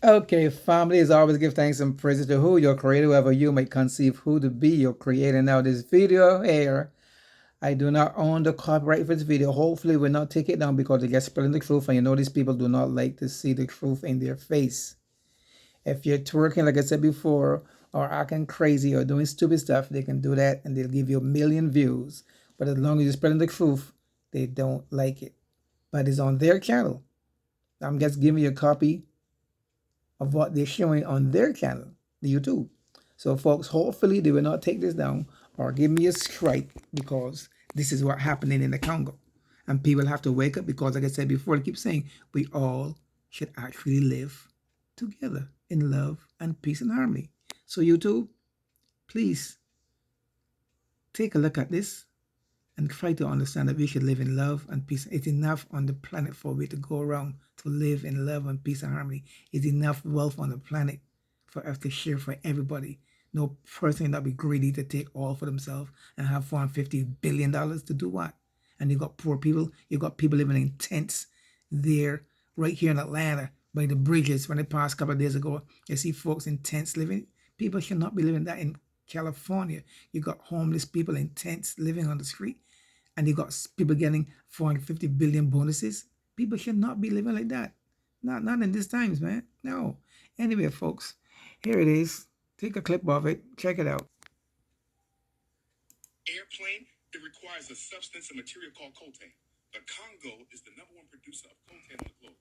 Okay, family is always give thanks and praises to who your creator, whoever you may conceive who to be your creator. Now, this video here, I do not own the copyright for this video. Hopefully, we'll not take it down because they get spilling the truth, and you know these people do not like to see the truth in their face. If you're twerking, like I said before, or acting crazy or doing stupid stuff, they can do that and they'll give you a million views. But as long as you're spreading the truth, they don't like it. But it's on their channel. I'm just giving you a copy of what they're showing on their channel, the YouTube. So folks, hopefully they will not take this down or give me a strike because this is what's happening in the Congo. And people have to wake up because, like I said before, I keep saying, we all should actually live together in love and peace and harmony. So YouTube, please take a look at this and try to understand that we should live in love and peace. It's enough on the planet for we to go around to live in love and peace and harmony. It's enough wealth on the planet for us to share for everybody. No person that be greedy to take all for themselves and have $450 billion to do what? And you got poor people, you got people living in tents there, right here in Atlanta, by the bridges. When they passed a couple of days ago, you see folks in tents living. People should not be living that in California. You got homeless people in tents living on the street, and you got people getting 450 billion bonuses. People should not be living like that. Not in these times, man. No. Anyway, folks, here it is. Take a clip of it. Check it out. Airplane, it requires a substance and material called coltan. The Congo is the #1 producer of coltan on the globe.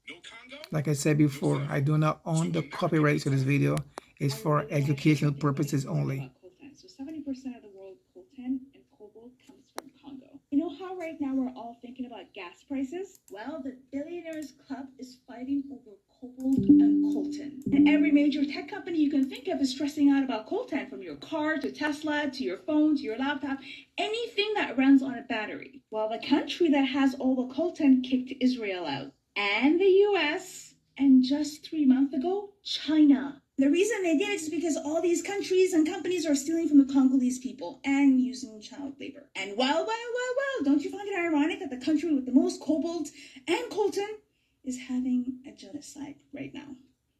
No Congo? Like I said before, I do not own the copyrights to this video. It's for educational purposes only. So 70% of the world's coltan and cobalt comes from Congo. You know how right now we're all thinking about gas prices? Well, the Billionaires Club is fighting over cobalt and coltan. And every major tech company you can think of is stressing out about coltan, from your car to Tesla to your phone to your laptop, anything that runs on a battery. Well, the country that has all the coltan kicked Israel out, and the US, and just 3 months ago, China. The reason they did it is because all these countries and companies are stealing from the Congolese people and using child labor. And well, don't you find it ironic that the country with the most cobalt and coltan is having a genocide right now?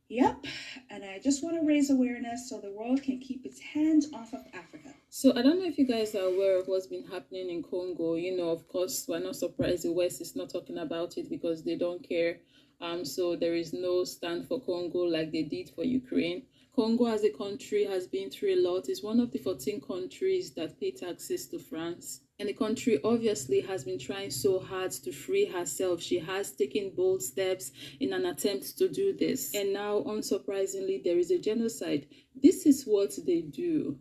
Yep, and I just want to raise awareness so the world can keep its hands off of Africa. So I don't know if you guys are aware of what's been happening in Congo. You know, of course, we're not surprised the West is not talking about it because they don't care. So there is no stand for Congo like they did for Ukraine. Congo as a country has been through a lot. It's one of the 14 countries that pay taxes to France. And the country obviously has been trying so hard to free herself. She has taken bold steps in an attempt to do this. And now, unsurprisingly, there is a genocide. This is what they do.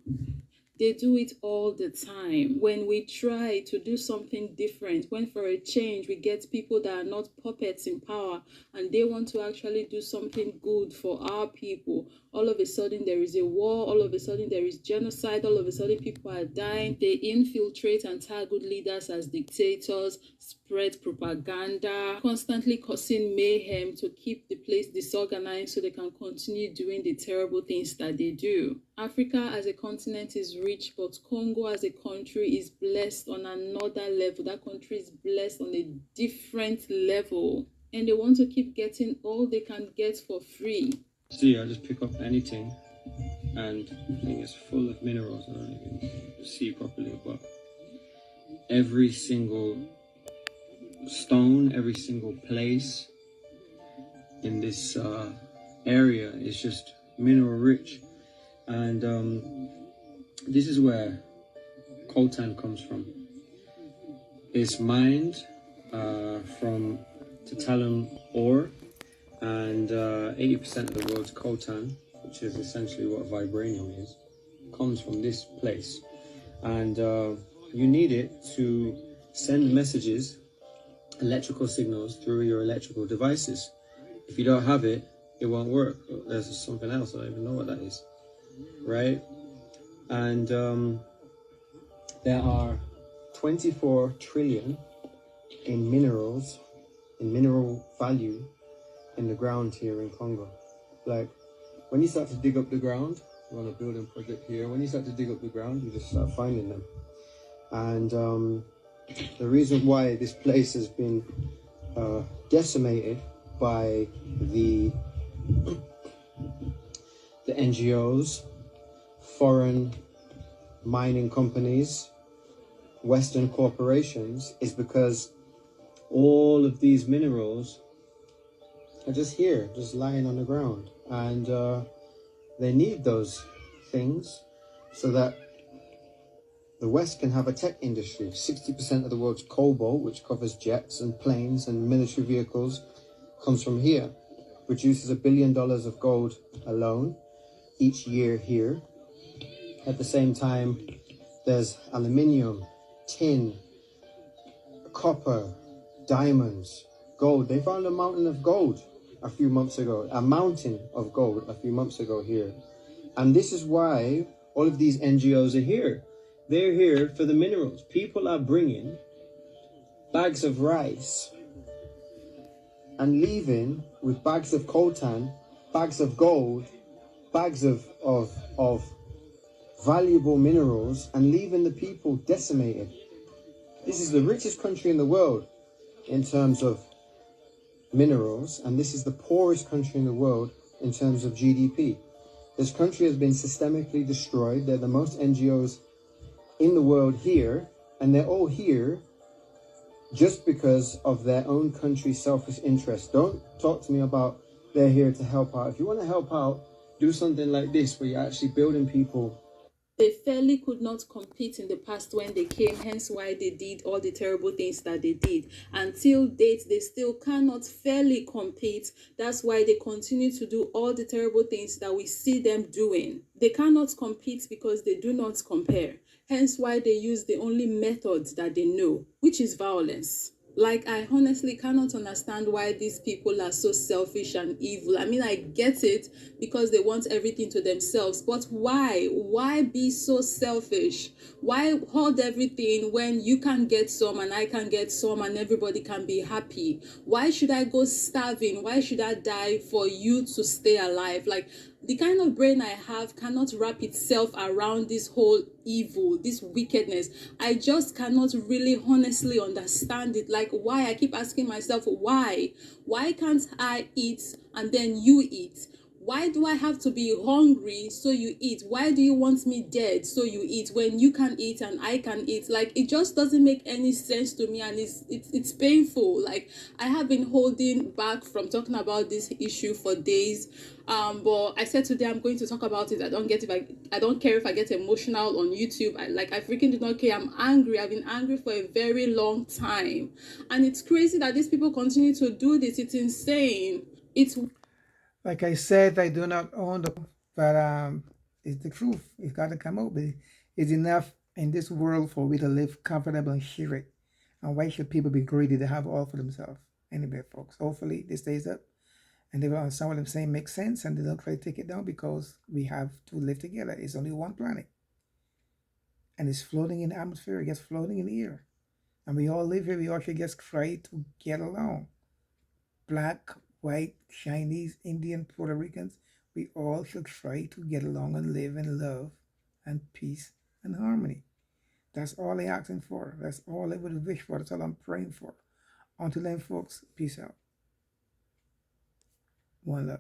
They do it all the time. When we try to do something different, when for a change we get people that are not puppets in power and they want to actually do something good for our people, all of a sudden there is a war, all of a sudden there is genocide, all of a sudden people are dying. They infiltrate and tag good leaders as dictators, spread propaganda, constantly causing mayhem to keep the place disorganized so they can continue doing the terrible things that they do. Africa as a continent is rich, but Congo as a country is blessed on another level. That country is blessed on a different level. And they want to keep getting all they can get for free. See, I just pick up anything and the thing is full of minerals. I don't even see properly, but every single stone, every single place in this area is just mineral rich. And this is where coltan comes from. It's mined from tantalum ore, and 80% of the world's coltan, which is essentially what vibranium is, comes from this place. And you need it to send messages, electrical signals, through your electrical devices. If you don't have it, it won't work. There's something else, I don't even know what that is, right? And there are 24 trillion in minerals, in mineral value in the ground here in Congo. Like, when you start to dig up the ground, we're on a building project here, when you start to dig up the ground, you just start finding them. And the reason why this place has been decimated by the NGOs, foreign mining companies, Western corporations, is because all of these minerals are just here, just lying on the ground. And they need those things so that the West can have a tech industry. 60% of the world's cobalt, which covers jets and planes and military vehicles, comes from here. Produces $1 billion of gold alone each year here. At the same time, there's aluminium, tin, copper, diamonds, gold. They found a mountain of gold a few months ago, here. And this is why all of these NGOs are here. They're here for the minerals. People are bringing bags of rice and leaving with bags of coltan, bags of gold, bags of valuable minerals, and leaving the people decimated. This is the richest country in the world in terms of minerals, and this is the poorest country in the world in terms of GDP. This country has been systemically destroyed. They're the most NGOs in the world here, and they're all here just because of their own country's selfish interest. Don't talk to me about they're here to help out. If you want to help out, do something like this where you're actually building people. They fairly could not compete in the past when they came, hence why they did all the terrible things that they did. Until date, they still cannot fairly compete. That's why they continue to do all the terrible things that we see them doing. They cannot compete because they do not compare. Hence why they use the only methods that they know, which is violence. Like, I honestly cannot understand why these people are so selfish and evil. I mean, I get it because they want everything to themselves, but why? Why be so selfish? Why hold everything when you can get some and I can get some and everybody can be happy? Why should I go starving? Why should I die for you to stay alive? Like, the kind of brain I have cannot wrap itself around this whole evil, this wickedness. I just cannot really honestly understand it. Like, why? I keep asking myself, why? Why can't I eat and then you eat? Why do I have to be hungry so you eat? Why do you want me dead so you eat when you can eat and I can eat? Like, it just doesn't make any sense to me, and it's painful. Like, I have been holding back from talking about this issue for days. But I said today I'm going to talk about it. I don't care if I get emotional on YouTube. I freaking do not care. I'm angry. I've been angry for a very long time. And it's crazy that these people continue to do this. It's insane. It's Like I said, I do not own the, but it's the truth. It's got to come out. But it's enough in this world for we to live comfortable and share it. And why should people be greedy to have all for themselves? Anyway, folks, hopefully this stays up. And they will on some of them saying makes sense, and they don't try to take it down because we have to live together. It's only one planet. And it's floating in the atmosphere, it gets floating in the air. And we all live here, we all should just try to get along. Black, white, Chinese, Indian, Puerto Ricans, we all should try to get along and live in love and peace and harmony. That's all I'm asking for. That's all I would wish for. That's all I'm praying for. Until then, folks, peace out. One love.